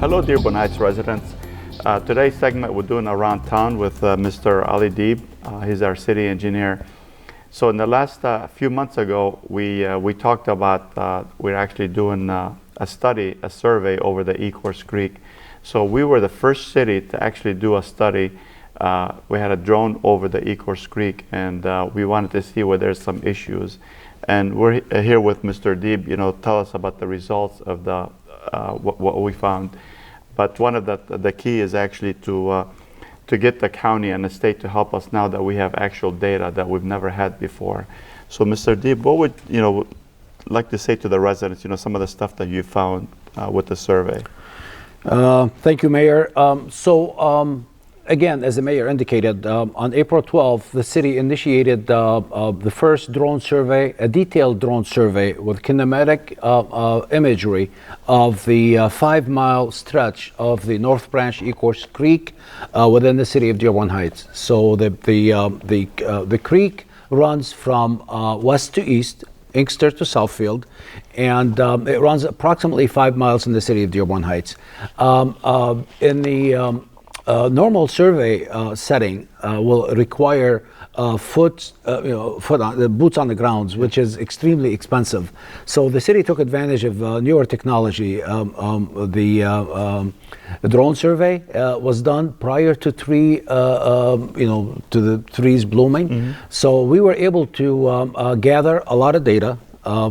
Hello, Dearborn Heights residents. Today's segment we're doing around town with Mr. Ali Deeb. He's our city engineer. So in the last few months ago, we talked about we're actually doing a survey over the Ecorse Creek. So we were the first city to actually do a study. We had a drone over the Ecorse Creek, and we wanted to see where there's some issues. And we're here with Mr. Deeb. Tell us about the results of the what we found. But one of the key is actually to get the county and the state to help us now that we have actual data that we've never had before. So, Mr. Deeb, what would like to say to the residents? Some of the stuff that you found with the survey. Thank you, Mayor. Again, as the mayor indicated, on April 12th, the city initiated the first drone survey, a detailed drone survey with kinematic imagery of the 5-mile stretch of the North Branch Ecorse Creek within the city of Dearborn Heights. So the creek runs from west to east, Inkster to Southfield, and it runs approximately 5 miles in the city of Dearborn Heights. In the normal survey setting will require boots on the grounds, which is extremely expensive. So the city took advantage of newer technology. The drone survey was done prior to the trees blooming. Mm-hmm. So we were able to gather a lot of data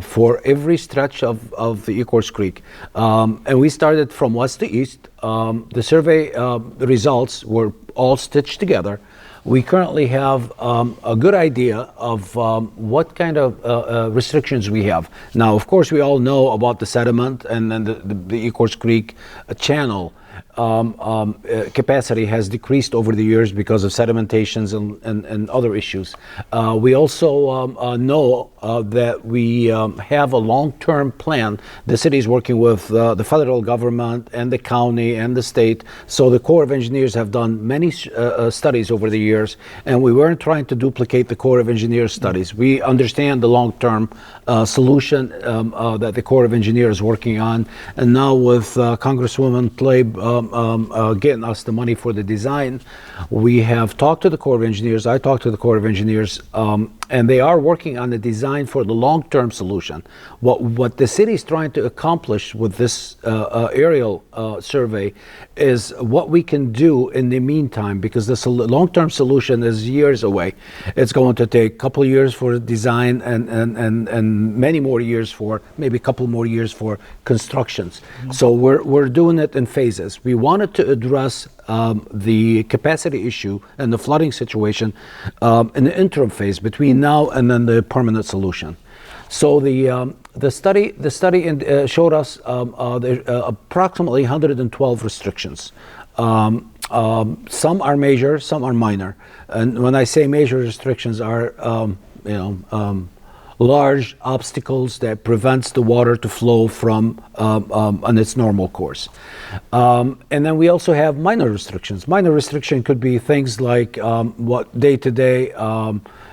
for every stretch of the Ecorse Creek. And we started from west to east. The survey results were all stitched together. We currently have a good idea of what kind of restrictions we have. Now, of course, we all know about the sediment, and then the Ecorse Creek channel capacity has decreased over the years because of sedimentations and other issues. We also know that we have a long-term plan. The city is working with the federal government and the county and the state. So the Corps of Engineers have done many studies over the years, and we weren't trying to duplicate the Corps of Engineers studies. We understand the long-term solution that the Corps of Engineers is working on, and now with Congresswoman Tlaib getting us the money for the design, we have talked to the Corps of Engineers. I talked to the Corps of Engineers, and they are working on the design for the long-term solution. What the city is trying to accomplish with this aerial survey is what we can do in the meantime, because the long-term solution is years away. It's going to take a couple of years for design and many more years for, maybe a couple more years for constructions. Mm-hmm. So we're doing it in phases. We wanted to address the capacity issue and the flooding situation in the interim phase between now and then the permanent solution. So the study showed us approximately 112 restrictions. Some are major, some are minor. And when I say major restrictions are large obstacles that prevents the water to flow from on its normal course. And then we also have minor restrictions. Minor restriction could be things like what day-to-day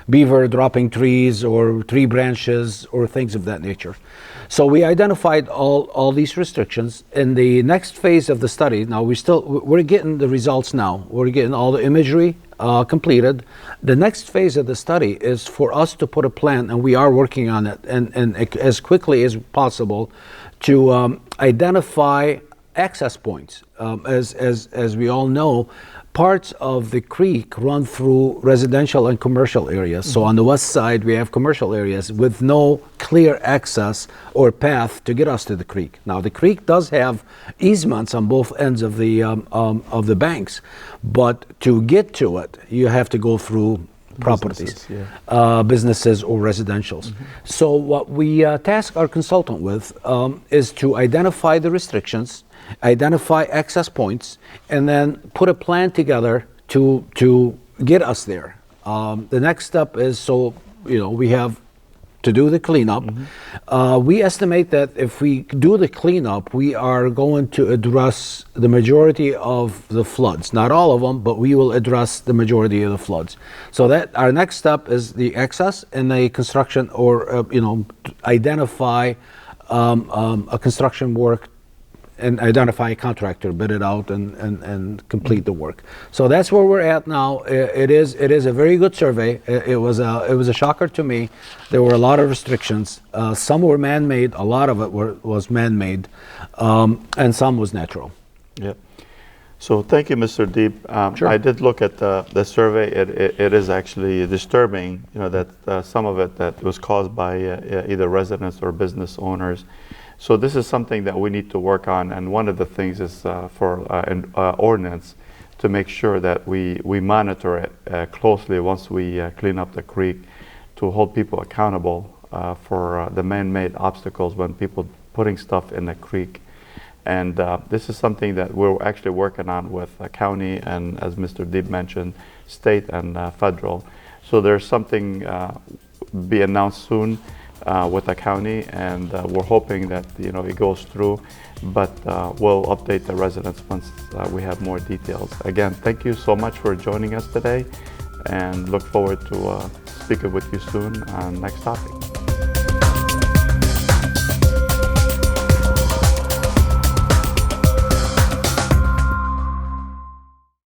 beaver dropping trees or tree branches or things of that nature. So we identified all these restrictions. In the next phase of the study, now we're getting the results now. We're getting all the imagery completed. The next phase of the study is for us to put a plan, and we are working on it, and as quickly as possible, to identify access points. As we all know, parts of the creek run through residential and commercial areas. Mm-hmm. So on the west side, we have commercial areas with no clear access or path to get us to the creek. Now, the creek does have easements on both ends of the banks, but to get to it, you have to go through properties, businesses or residentials. Mm-hmm. So what we task our consultant with is to identify the restrictions, identify access points, and then put a plan together to get us there. The next step is, we have to do the cleanup. Mm-hmm. We estimate that if we do the cleanup, we are going to address the majority of the floods. Not all of them, but we will address the majority of the floods. So that our next step is the access and the construction, or identify a construction work and identify a contractor, bid it out, and complete the work. So that's where we're at now. It is a very good survey. It was a shocker to me. There were a lot of restrictions. Some were man-made. A lot of it was man-made, and some was natural. Yeah. So thank you, Mr. Deeb. Sure. I did look at the survey. It is actually disturbing, that some of it that was caused by either residents or business owners. So this is something that we need to work on, and one of the things is for an ordinance to make sure that we monitor it closely once we clean up the creek, to hold people accountable for the man-made obstacles when people putting stuff in the creek. And this is something that we're actually working on with the county and, as Mr. Deeb mentioned, state and federal. So there's something be announced soon with the county, and we're hoping that it goes through. But we'll update the residents once we have more details. Again, thank you so much for joining us today, and look forward to speaking with you soon on next topic.